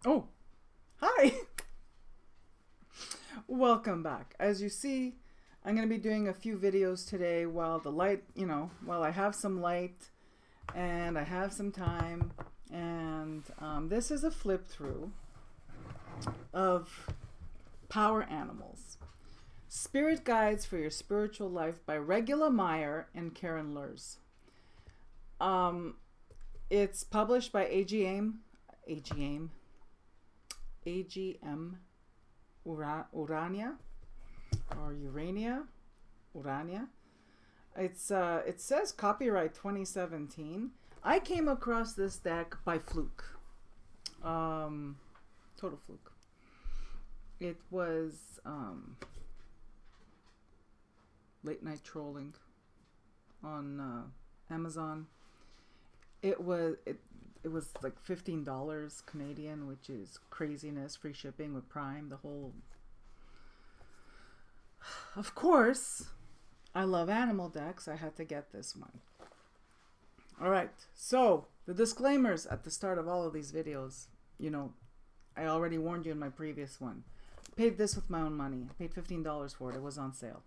Oh, hi! Welcome back. As you see, I'm going to be doing a few videos today while the light, while I have some light and I have some time. And this is a flip through of Power Animals. Spirit Guides for Your Spiritual Life by Regula, Meyer and Karin, Lurz. It's published by AGM Urania or Urania. It says copyright 2017. I came across this deck by fluke. Total fluke. It was late night trolling on Amazon. It was like $15 Canadian, which is craziness. Free shipping with Prime, the whole. Of course, I love animal decks. I had to get this one. All right, so the disclaimers at the start of all of these videos. I already warned you in my previous one. I paid this with my own money. I paid $15 for it. It was on sale.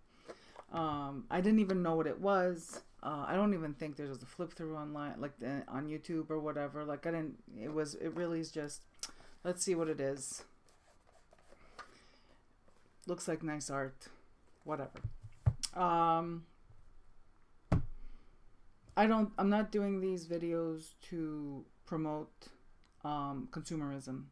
I didn't even know what it was. I don't even think there's a flip through online, like on YouTube or whatever. Like it really is just, let's see what it is. Looks like nice art, whatever. I'm not doing these videos to promote consumerism.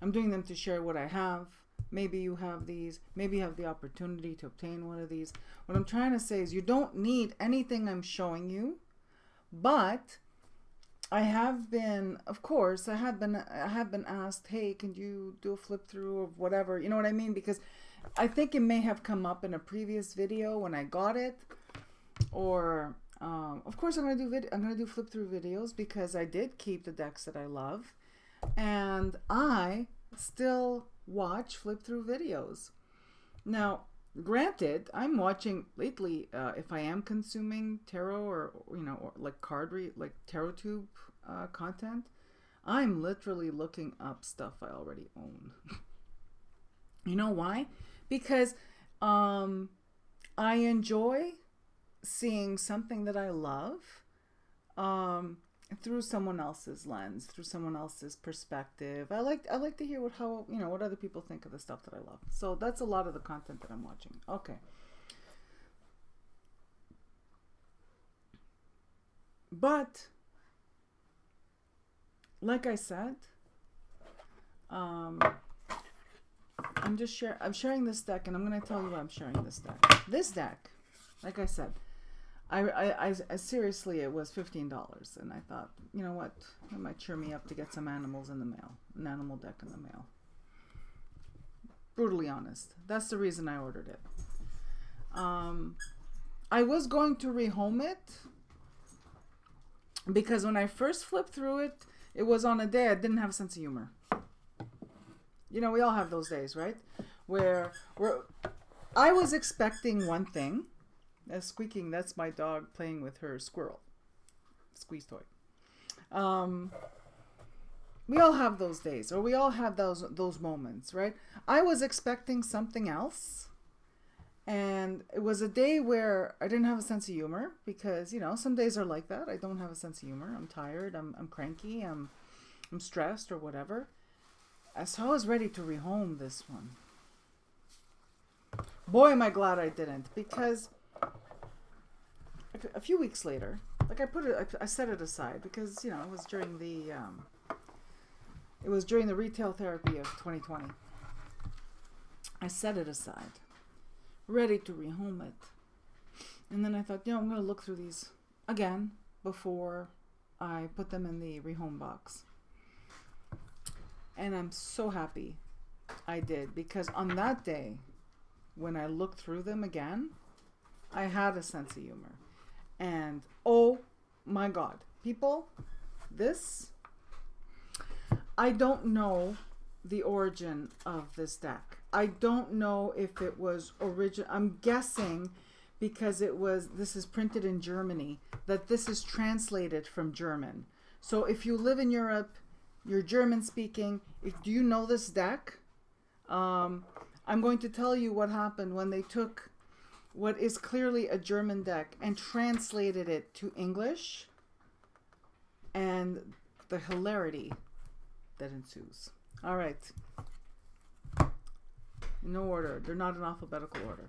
I'm doing them to share what I have. Maybe you have these. Maybe you have the opportunity to obtain one of these. What I'm trying to say is you don't need anything I'm showing you, but I have been asked, hey, can you do a flip through of whatever? You know what I mean? Because I think it may have come up in a previous video when I got it, or of course I'm gonna do flip through videos because I did keep the decks that I love, and I still watch flip through videos. Now, granted, I'm watching lately, if I am consuming tarot or like like tarot tube content, I'm literally looking up stuff I already own. You know why? Because I enjoy seeing something that I love through someone else's lens, through someone else's perspective. I like to hear what other people think of the stuff that I love. So that's a lot of the content that I'm watching. Okay. But like I said, I'm sharing this deck, and I'm going to tell you why I'm sharing this deck. This deck, like I said, I seriously, it was $15, and I thought, you know what, it might cheer me up to get some animals in the mail, an animal deck in the mail. Brutally honest, that's the reason I ordered it. I was going to rehome it because when I first flipped through it, it was on a day I didn't have a sense of humor. We all have those days, right? Where I was expecting one thing. Squeaking, that's my dog playing with her squirrel squeeze toy. We all have those days, or we all have those moments, right? I was expecting something else, and it was a day where I didn't have a sense of humor because some days are like that. I don't have a sense of humor. I'm tired. I'm cranky. I'm stressed or whatever. So I was ready to rehome this one. Boy, am I glad I didn't, because a few weeks later, like I set it aside because it was during the retail therapy of 2020. I set it aside, ready to rehome it, and then I thought, I'm going to look through these again before I put them in the rehome box. And I'm so happy I did, because on that day, when I looked through them again, I had a sense of humor. And oh my God, people, I don't know the origin of this deck. I don't know if it was original. I'm guessing because this is printed in Germany, that this is translated from German. So if you live in Europe, you're German speaking, do you know this deck? I'm going to tell you what happened when they took what is clearly a German deck and translated it to English, and the hilarity that ensues. All right. No order. They're not in alphabetical order.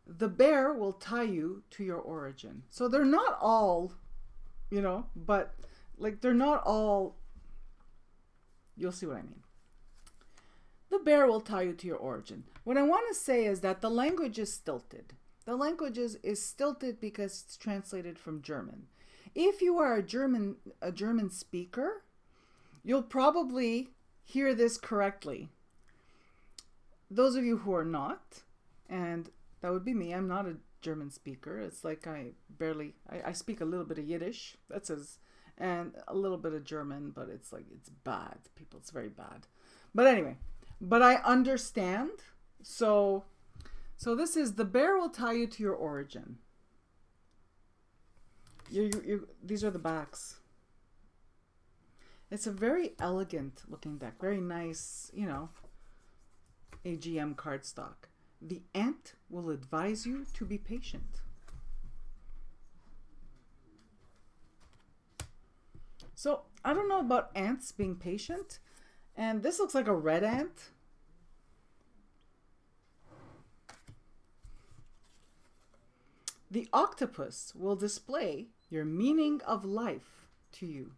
The bear will tie you to your origin. So they're not all, you know, but like they're not all, you'll see what I mean. The bear will tie you to your origin. What I want to say is that the language is stilted. The language is stilted because it's translated from German. If you are a German speaker, you'll probably hear this correctly. Those of you who are not, and that would be me, I'm not a German speaker. It's like I speak a little bit of Yiddish, that's and a little bit of German, but it's like, it's bad. People, it's very bad. But anyway, but I understand. So this is, the bear will tie you to your origin. These are the backs. It's a very elegant looking deck. Very nice, you know, AGM cardstock. The ant will advise you to be patient. So I don't know about ants being patient. And this looks like a red ant. The octopus will display your meaning of life to you.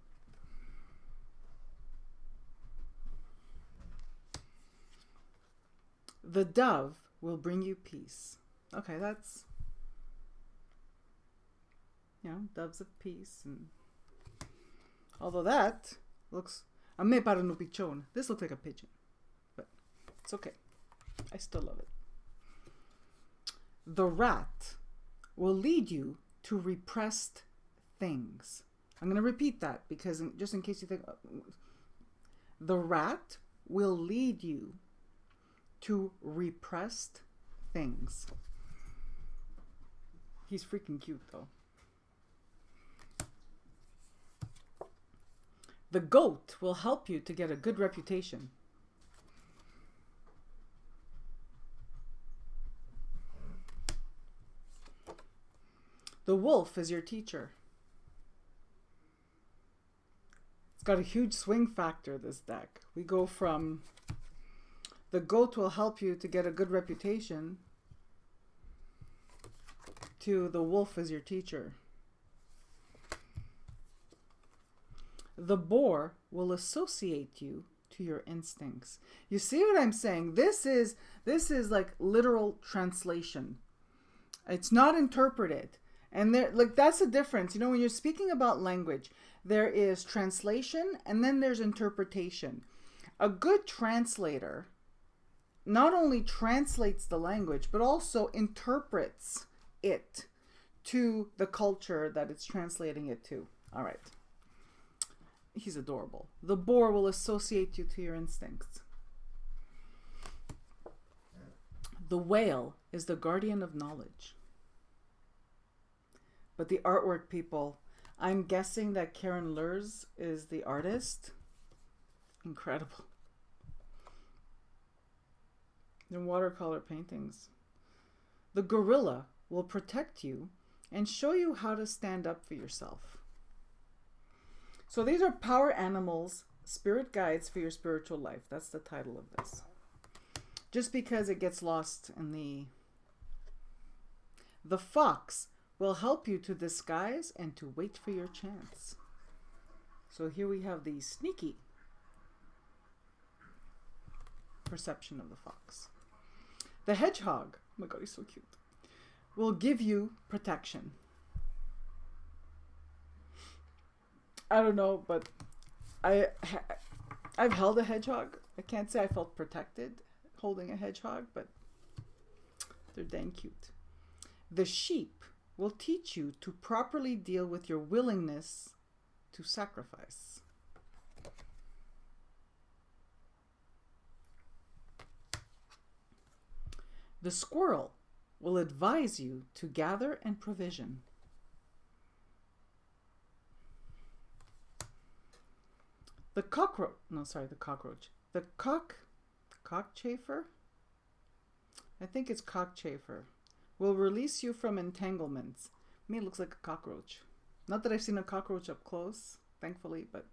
The dove will bring you peace. Okay, that's, you know, doves of peace. And although that looks, a me para no pichon. This looks like a pigeon, but it's okay. I still love it. The rat will lead you to repressed things. I'm going to repeat that because just in case you think, the rat will lead you to repressed things. He's freaking cute though. The goat will help you to get a good reputation. The wolf is your teacher. It's got a huge swing factor, this deck. We go from the goat will help you to get a good reputation to the wolf is your teacher. The boar will associate you to your instincts. You see what I'm saying? This is like literal translation. It's not interpreted. And there, like, that's the difference. You know, when you're speaking about language, there is translation and then there's interpretation. A good translator not only translates the language, but also interprets it to the culture that it's translating it to. All right. He's adorable. The boar will associate you to your instincts. The whale is the guardian of knowledge. But the artwork, people, I'm guessing that Karin Lurz is the artist. Incredible. The watercolor paintings. The gorilla will protect you and show you how to stand up for yourself. So these are power animals, spirit guides for your spiritual life. That's the title of this. Just because it gets lost in the fox will help you to disguise and to wait for your chance. So here we have the sneaky perception of the fox. The hedgehog, oh my God, he's so cute, will give you protection. I don't know, but I've held a hedgehog. I can't say I felt protected holding a hedgehog, but they're dang cute. The sheep will teach you to properly deal with your willingness to sacrifice. The squirrel will advise you to gather and provision. The cockroach, no, sorry, the cockroach. The cockchafer, I think it's cockchafer, will release you from entanglements. To me, it looks like a cockroach. Not that I've seen a cockroach up close, thankfully, but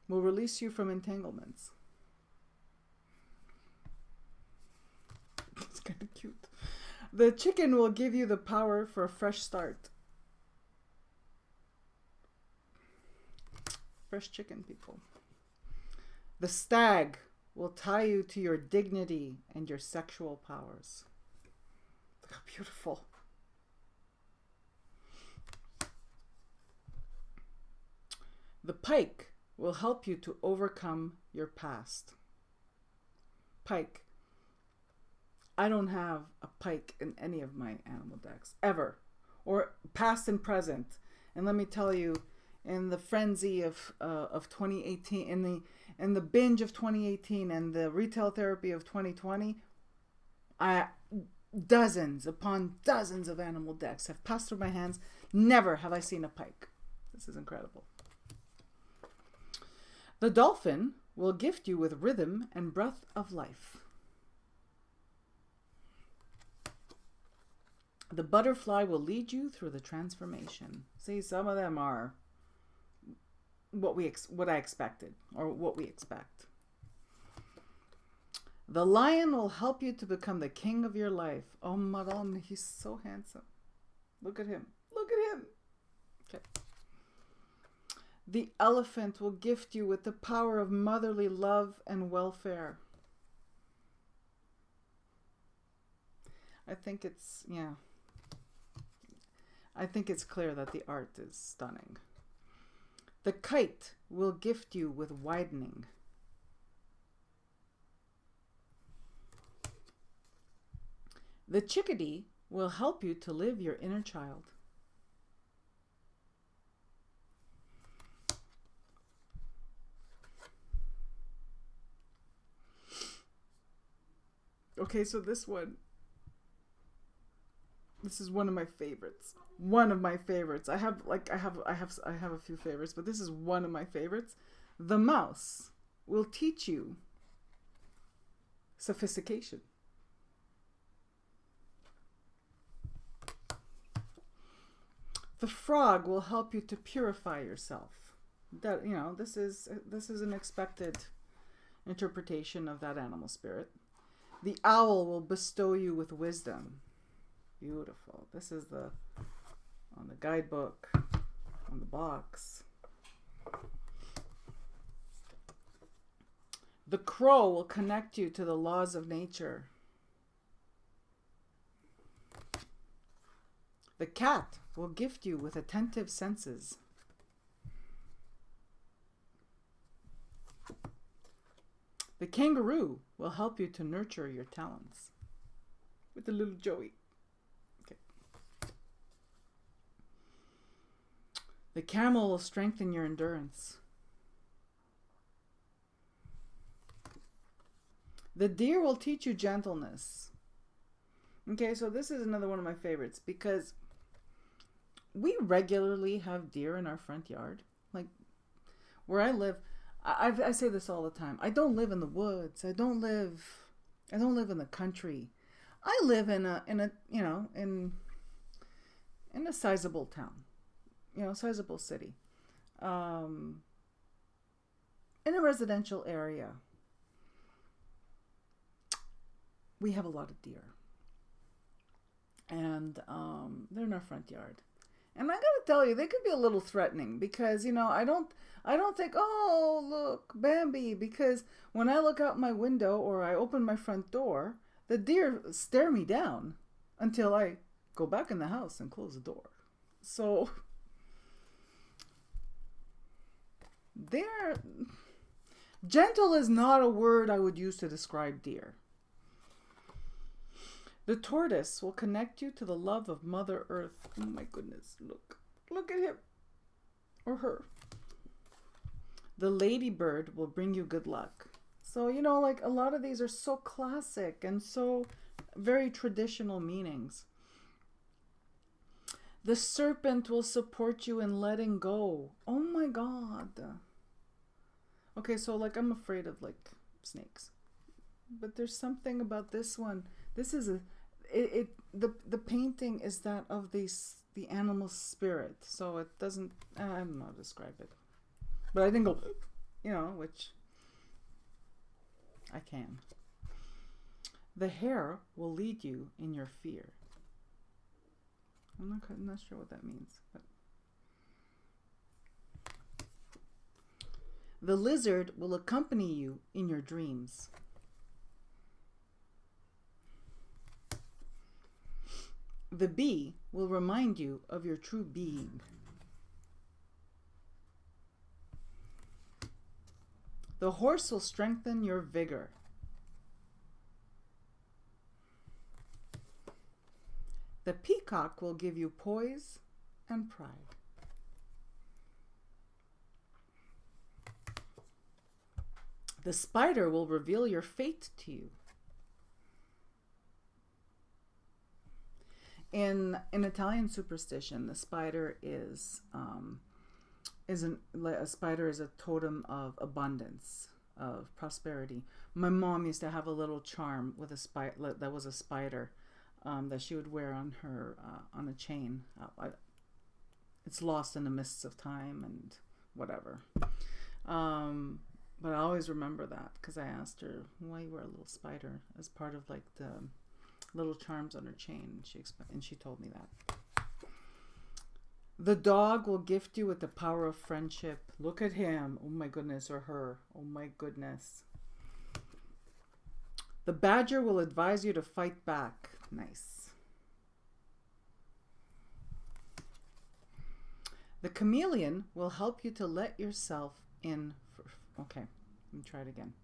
will release you from entanglements. It's kind of cute. The chicken will give you the power for a fresh start. Fresh chicken, people. The stag will tie you to your dignity and your sexual powers. Look how beautiful. The pike will help you to overcome your past. Pike. I don't have a pike in any of my animal decks, ever. Or past and present. And let me tell you, in the frenzy of 2018, in the binge of 2018 and the retail therapy of 2020, dozens upon dozens of animal decks have passed through my hands. Never have I seen a pike. This is incredible. The dolphin will gift you with rhythm and breath of life. The butterfly will lead you through the transformation. See, some of them are what I expected, or what we expect. The lion will help you to become the king of your life. Oh, Maron, he's so handsome. Look at him. Look at him. Okay. The elephant will gift you with the power of motherly love and welfare. I think it's, yeah. I think it's clear that the art is stunning. The kite will gift you with widening. The chickadee will help you to live your inner child. Okay, so this is one of my favorites. One of my favorites. I have a few favorites, but this is one of my favorites. The mouse will teach you sophistication. The frog will help you to purify yourself. That, you know, this is an expected interpretation of that animal spirit. The owl will bestow you with wisdom. Beautiful. This is on the guidebook, on the box. The crow will connect you to the laws of nature. The cat will gift you with attentive senses. The kangaroo will help you to nurture your talents. With the little Joey. Okay. The camel will strengthen your endurance. The deer will teach you gentleness. Okay, so this is another one of my favorites because we regularly have deer in our front yard. Like where I live, I say this all the time. I don't live in the woods. I don't live in the country. I live in a sizable town, sizable city, in a residential area. We have a lot of deer, and they're in our front yard. And I gotta tell you, they could be a little threatening because, I don't think, oh, look, Bambi, because when I look out my window or I open my front door, the deer stare me down until I go back in the house and close the door. So gentle is not a word I would use to describe deer. The tortoise will connect you to the love of Mother Earth. Oh my goodness, look at him or her. The ladybird will bring you good luck. So, a lot of these are so classic and so very traditional meanings. The serpent will support you in letting go. Oh my God. Okay, so like I'm afraid of like snakes. But there's something about this one. This is the painting is that of the animal spirit. So it doesn't, I don't know how to describe it. But I think, which I can. The hare will lead you in your fear. I'm not sure what that means. But the lizard will accompany you in your dreams. The bee will remind you of your true being. The horse will strengthen your vigor. The peacock will give you poise and pride. The spider will reveal your fate to you. In Italian superstition, the spider is a spider is a totem of abundance, of prosperity. My mom used to have a little charm with a spider that was a spider that she would wear on her on a chain. It's lost in the mists of time and whatever. But I always remember that because I asked her, why you wear a little spider as part of like the little charms on her chain. And she told me that. The dog will gift you with the power of friendship. Look at him. Oh my goodness. Or her. Oh my goodness. The badger will advise you to fight back. Nice. The chameleon will help you to let yourself in. Okay, let me try it again.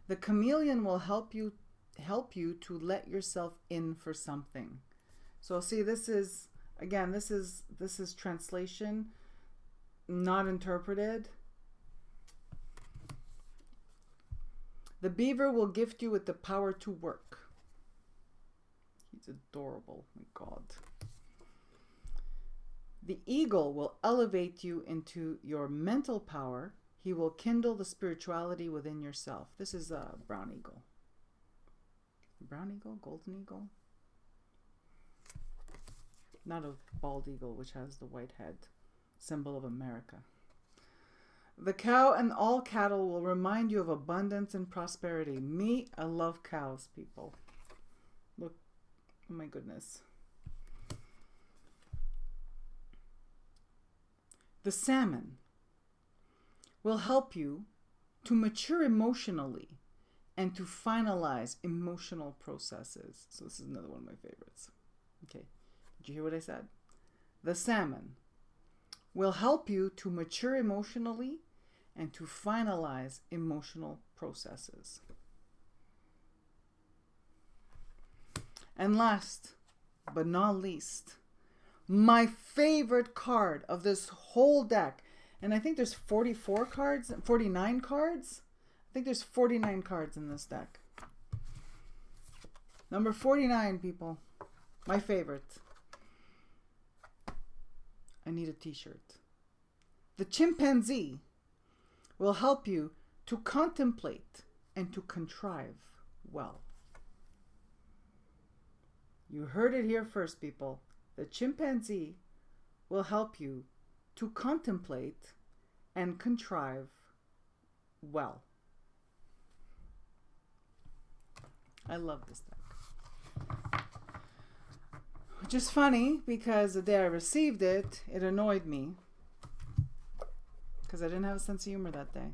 The chameleon will help you to let yourself in for something. So see, this is again, this is translation, not interpreted. The beaver will gift you with the power to work. He's adorable. My God. The eagle will elevate you into your mental power. He will kindle the spirituality within yourself. This is a brown eagle. Brown eagle? Golden eagle? Not a bald eagle, which has the white head, symbol of America. The cow and all cattle will remind you of abundance and prosperity. Me, I love cows, people. Look, oh my goodness. The salmon will help you to mature emotionally and to finalize emotional processes. So this is another one of my favorites. Okay, did you hear what I said? The salmon will help you to mature emotionally and to finalize emotional processes. And last but not least, my favorite card of this whole deck, and I think there's 44 cards, 49 cards. I think there's 49 cards in this deck. Number 49, people. My favorite. I need a t-shirt. The chimpanzee will help you to contemplate and to contrive well. You heard it here first, people. The chimpanzee will help you to contemplate and contrive well. I love this deck. Which is funny because the day I received it, it annoyed me. Because I didn't have a sense of humor that day.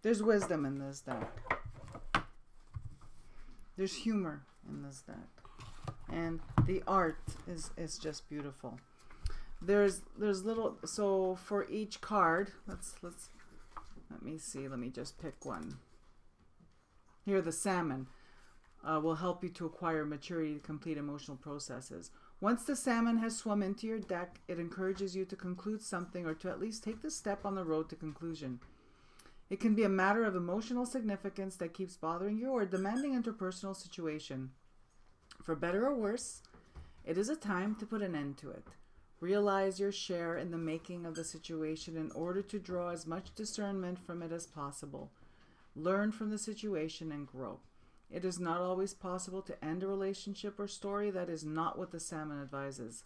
There's wisdom in this deck. There's humor in this deck. And the art is just beautiful. There's little, so for each card, let me see, let me just pick one. Here, the salmon will help you to acquire maturity to complete emotional processes. Once the salmon has swum into your deck, it encourages you to conclude something or to at least take the step on the road to conclusion. It can be a matter of emotional significance that keeps bothering you or a demanding interpersonal situation. For better or worse, It is a time to put an end to it. Realize your share in the making of the situation in order to draw as much discernment from it as possible. Learn from the situation and grow. It is not always possible to end a relationship or story. That is not what the salmon advises.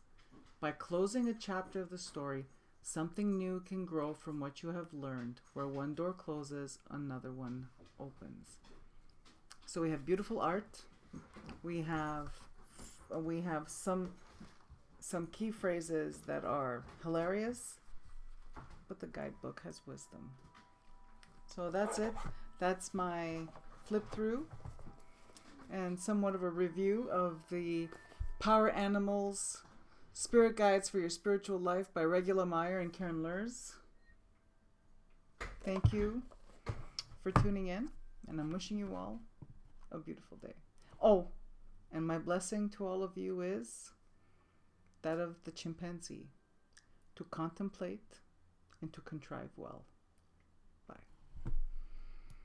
By closing a chapter of the story, something new can grow from what you have learned. Where one door closes, another one opens. So we have beautiful art. We have some key phrases that are hilarious, but the guidebook has wisdom. So that's it. That's my flip through and somewhat of a review of the Power Animals Spirit Guides for Your Spiritual Life by Regula, Meyer, and Karin Lurz. Thank you for tuning in, and I'm wishing you all a beautiful day. Oh, and my blessing to all of you is that of the chimpanzee, to contemplate and to contrive well.